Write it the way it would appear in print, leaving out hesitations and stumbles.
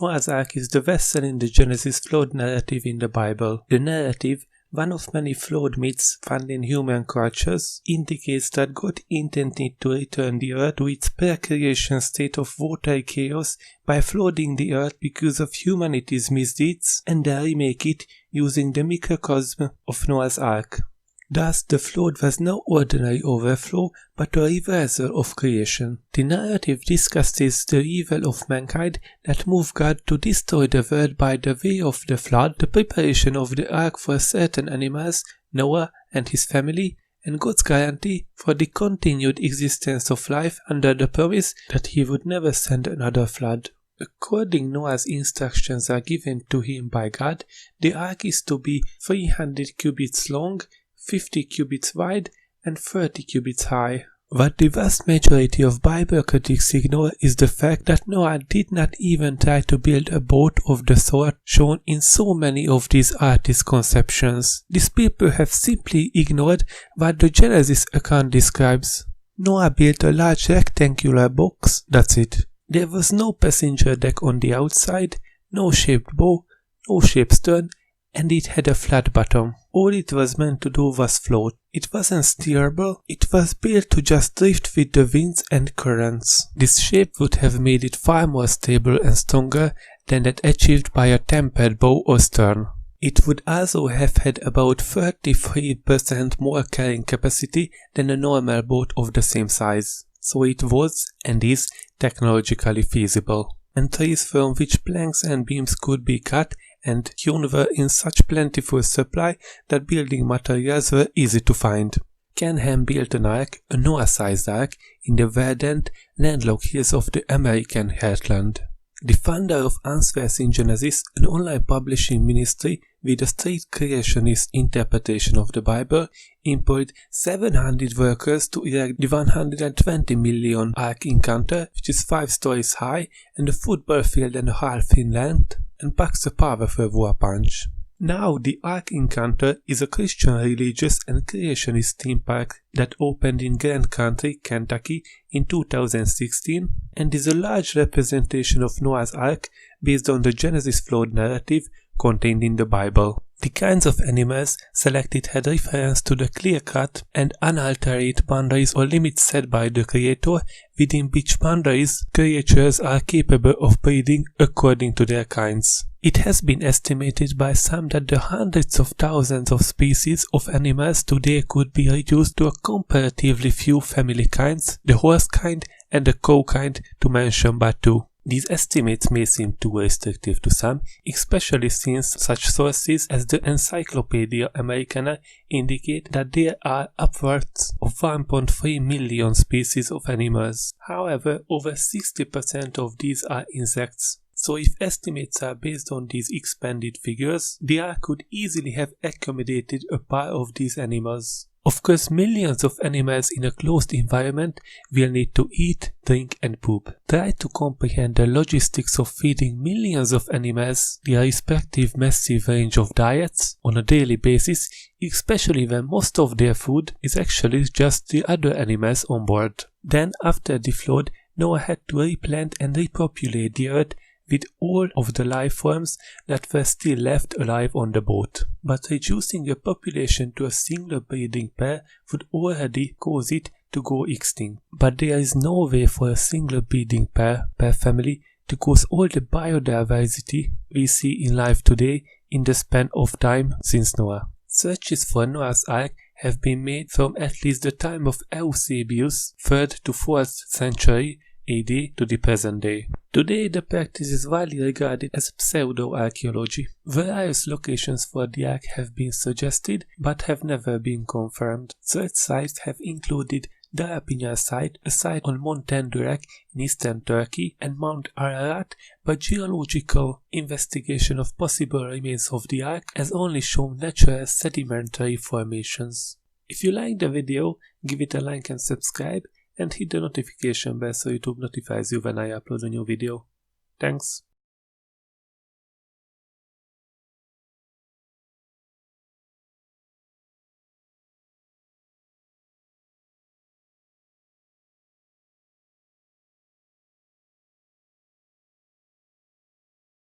Noah's Ark is the vessel in the Genesis flawed narrative in the Bible. The narrative, one of many flawed myths found in human cultures, indicates that God intended to return the earth to its pre-creation state of watery chaos by flooding the earth because of humanity's misdeeds and then remake it using the microcosm of Noah's Ark. Thus, the flood was no ordinary overflow, but a reversal of creation. The narrative discusses the evil of mankind that moved God to destroy the world by the way of the flood, the preparation of the ark for certain animals, Noah and his family, and God's guarantee for the continued existence of life under the promise that he would never send another flood. According Noah's instructions are given to him by God, the ark is to be 300 cubits long, 50 cubits wide, and 30 cubits high. What the vast majority of Bible critics ignore is the fact that Noah did not even try to build a boat of the sort shown in so many of these artist conceptions. These people have simply ignored what the Genesis account describes. Noah built a large rectangular box, that's it. There was no passenger deck on the outside, no shaped bow, no shaped stern, and it had a flat bottom. All it was meant to do was float. It wasn't steerable, it was built to just drift with the winds and currents. This shape would have made it far more stable and stronger than that achieved by a tempered bow or stern. It would also have had about 33% more carrying capacity than a normal boat of the same size. So it was, and is, technologically feasible. And trees from which planks and beams could be cut and hewn were in such plentiful supply that building materials were easy to find. Ken Ham built an ark, a Noah-sized ark, in the verdant, landlocked hills of the American heartland. The founder of Answers in Genesis, an online publishing ministry with a strict creationist interpretation of the Bible, employed 700 workers to erect the 120 million Ark Encounter, which is 5 stories high and a football field and a half in length, and packs a powerful war punch. Now the Ark Encounter is a Christian religious and creationist theme park that opened in Grant County, Kentucky in 2016 and is a large representation of Noah's Ark based on the Genesis flawed narrative contained in the Bible. The kinds of animals selected had reference to the clear-cut and unaltered boundaries or limits set by the Creator, within which boundaries creatures are capable of breeding according to their kinds. It has been estimated by some that the hundreds of thousands of species of animals today could be reduced to a comparatively few family kinds, the horse kind and the cow kind, to mention but two. These estimates may seem too restrictive to some, especially since such sources as the Encyclopedia Americana indicate that there are upwards of 1.3 million species of animals. However, over 60% of these are insects. So if estimates are based on these expanded figures, the ark could easily have accommodated a part of these animals. Of course, millions of animals in a closed environment will need to eat, drink and poop. Try to comprehend the logistics of feeding millions of animals their respective massive range of diets on a daily basis, especially when most of their food is actually just the other animals on board. Then, after the flood, Noah had to replant and repopulate the earth with all of the life forms that were still left alive on the boat. But reducing a population to a single breeding pair would already cause it to go extinct. But there is no way for a single breeding pair per family to cause all the biodiversity we see in life today in the span of time since Noah. Searches for Noah's Ark have been made from at least the time of Eusebius, 3rd to 4th century AD to the present day. Today the practice is widely regarded as pseudo-archaeology. Various locations for the ark have been suggested but have never been confirmed. Such sites have included Darapinya site, a site on Mount Tenderek in eastern Turkey, and Mount Ararat, but geological investigation of possible remains of the ark has only shown natural sedimentary formations. If you like the video, give it a like and subscribe, and hit the notification bell so YouTube notifies you when I upload a new video. Thanks.